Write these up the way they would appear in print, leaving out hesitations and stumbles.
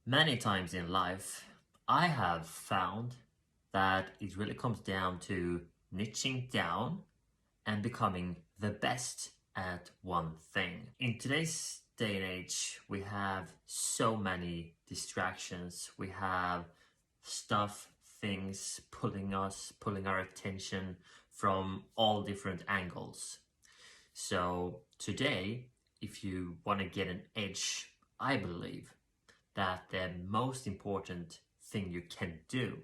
Many times in life, I have found that it really comes down to niching down and becoming the best at one thing. In today's day and age, we have so many distractions. We have stuff, things pulling our attention from all different angles. So today, if you want to get an edge, I believe that the most important thing you can do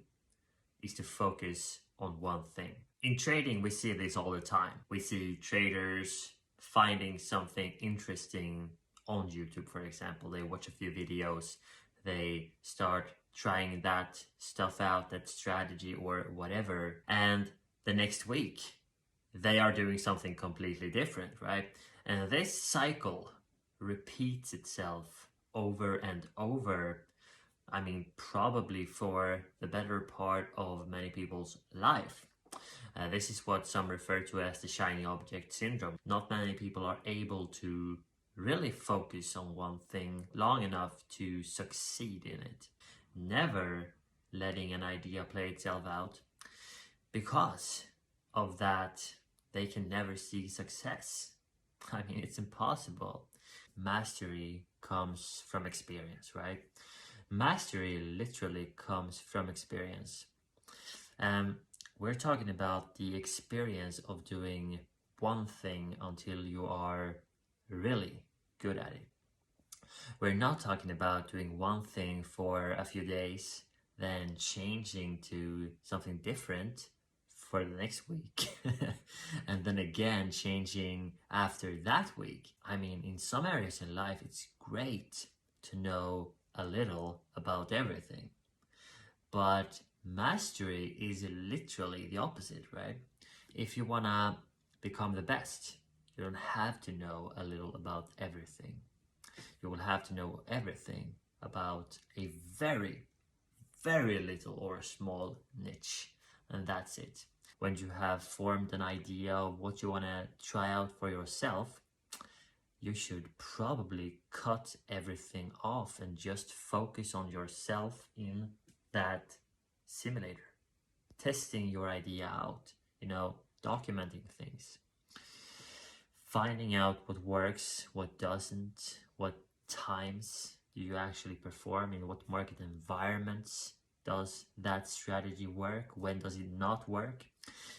is to focus on one thing. In trading, we see this all the time. We see traders finding something interesting on YouTube, for example. They watch a few videos, they start trying that stuff out, that strategy or whatever, and the next week they are doing something completely different, right? And this cycle repeats itself over and over. I mean, probably for the better part of many people's life. This is what some refer to as the shiny object syndrome. Not many people are able to really focus on one thing long enough to succeed in it. Never letting an idea play itself out. Because of that, they can never see success. I mean, it's impossible. Mastery comes from experience, right? Mastery literally comes from experience. We're talking about the experience of doing one thing until you are really good at it. We're not talking about doing one thing for a few days, then changing to something different for the next week and then again changing after that week. I mean, in some areas in life, it's great to know a little about everything. But mastery is literally the opposite, right? If you want to become the best, you don't have to know a little about everything. You will have to know everything about a very, very little or small niche, and that's it. When you have formed an idea of what you want to try out for yourself, you should probably cut everything off and just focus on yourself in that simulator. Testing your idea out, documenting things. Finding out what works, what doesn't, what times do you actually perform, in what market environments does that strategy work, when does it not work,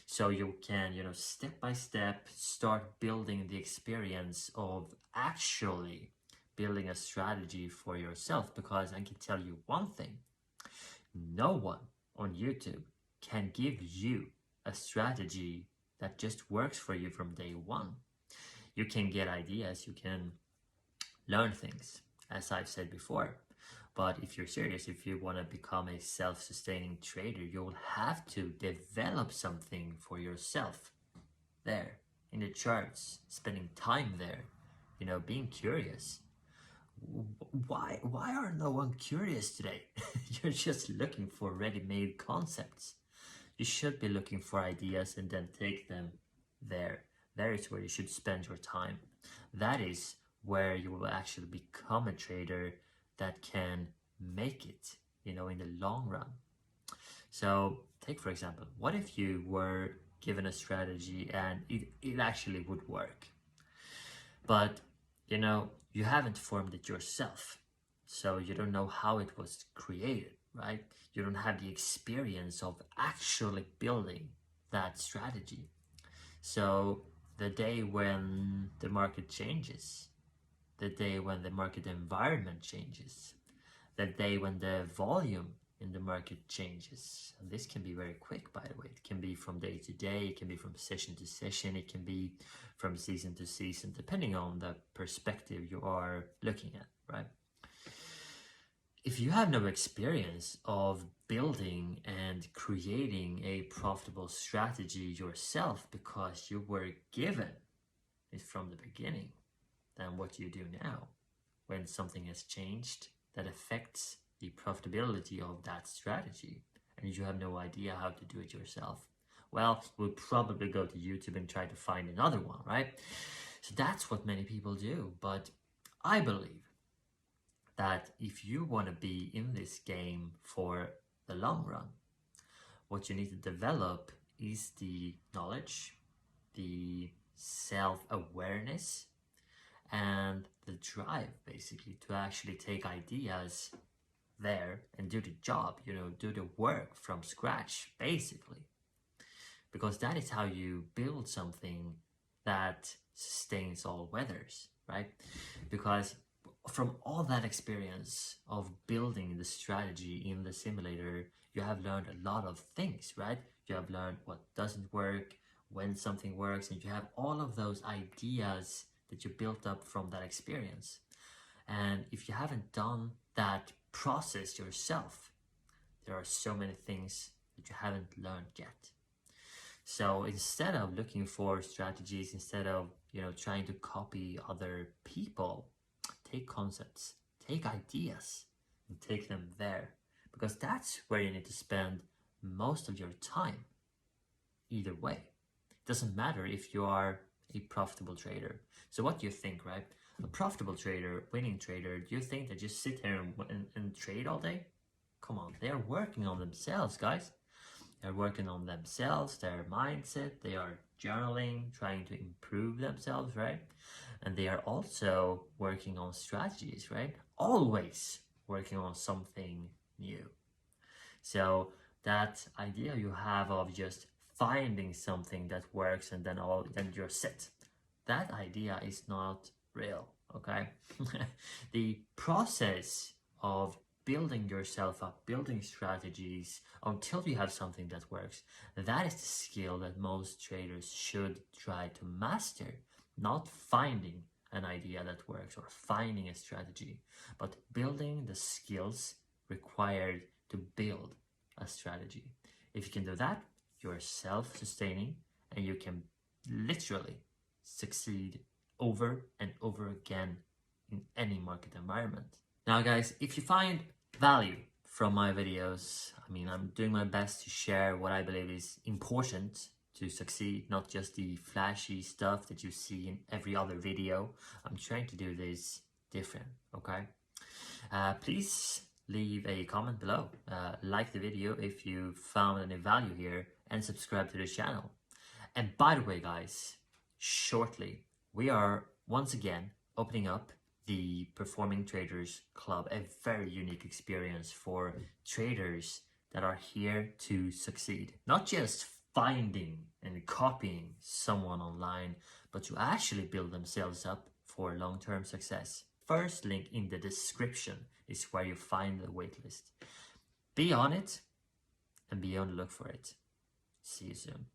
so you can step by step start building the experience of actually building a strategy for yourself. Because I can tell you one thing: no one on YouTube can give you a strategy that just works for you from day one. You can get ideas, you can learn things, as I've said before. But if you're serious, if you want to become a self-sustaining trader, you will have to develop something for yourself there in the charts, spending time there, being curious. Why are no one curious today? You're just looking for ready-made concepts. You should be looking for ideas and then take them there. There is where you should spend your time. That is where you will actually become a trader that can make it, in the long run. So take, for example, what if you were given a strategy and it actually would work, but you haven't formed it yourself, so you don't know how it was created, right? You don't have the experience of actually building that strategy. So the day when the market changes, the day when the market environment changes, the day when the volume in the market changes, and this can be very quick, by the way. It can be from day to day, it can be from session to session, it can be from season to season, depending on the perspective you are looking at, right? If you have no experience of building and creating a profitable strategy yourself because you were given it from the beginning, then what do you do now when something has changed that affects the profitability of that strategy and you have no idea how to do it yourself? Well, we'll probably go to YouTube and try to find another one, right? So that's what many people do. But I believe that if you want to be in this game for the long run, what you need to develop is the knowledge, the self-awareness, and the drive basically to actually take ideas there and do the job, do the work from scratch basically. Because that is how you build something that sustains all weathers, right? Because from all that experience of building the strategy in the simulator, you have learned a lot of things, right? You have learned what doesn't work, when something works, and you have all of those ideas that you built up from that experience. And if you haven't done that process yourself, there are so many things that you haven't learned yet. So instead of looking for strategies, instead of trying to copy other people, take concepts, take ideas, and take them there, because that's where you need to spend most of your time. Either way, it doesn't matter if you are a profitable trader. So what do you think, right? A profitable trader, winning trader, do you think they just sit here and trade all day? Come on, they are working on themselves, guys. They're working on themselves, their mindset, they are journaling, trying to improve themselves, right? And they are also working on strategies, right? Always working on something new. So that idea you have of just finding something that works and then you're set, that idea is not real, okay? The process of building yourself up, building strategies until you have something that works, that is the skill that most traders should try to master. Not finding an idea that works or finding a strategy, but building the skills required to build a strategy. If you can do that, you're self-sustaining and you can literally succeed over and over again in any market environment. Now guys, if you find value from my videos, I'm doing my best to share what I believe is important to succeed, not just the flashy stuff that you see in every other video. I'm trying to do this different, okay? Please leave a comment below, like the video if you found any value here, and subscribe to the channel. And by the way guys, shortly we are once again opening up the Performing Traders Club, a very unique experience for traders that are here to succeed. Not just finding and copying someone online, but to actually build themselves up for long-term success. First link in the description is where you find the waitlist. Be on it and be on the look for it. See you soon.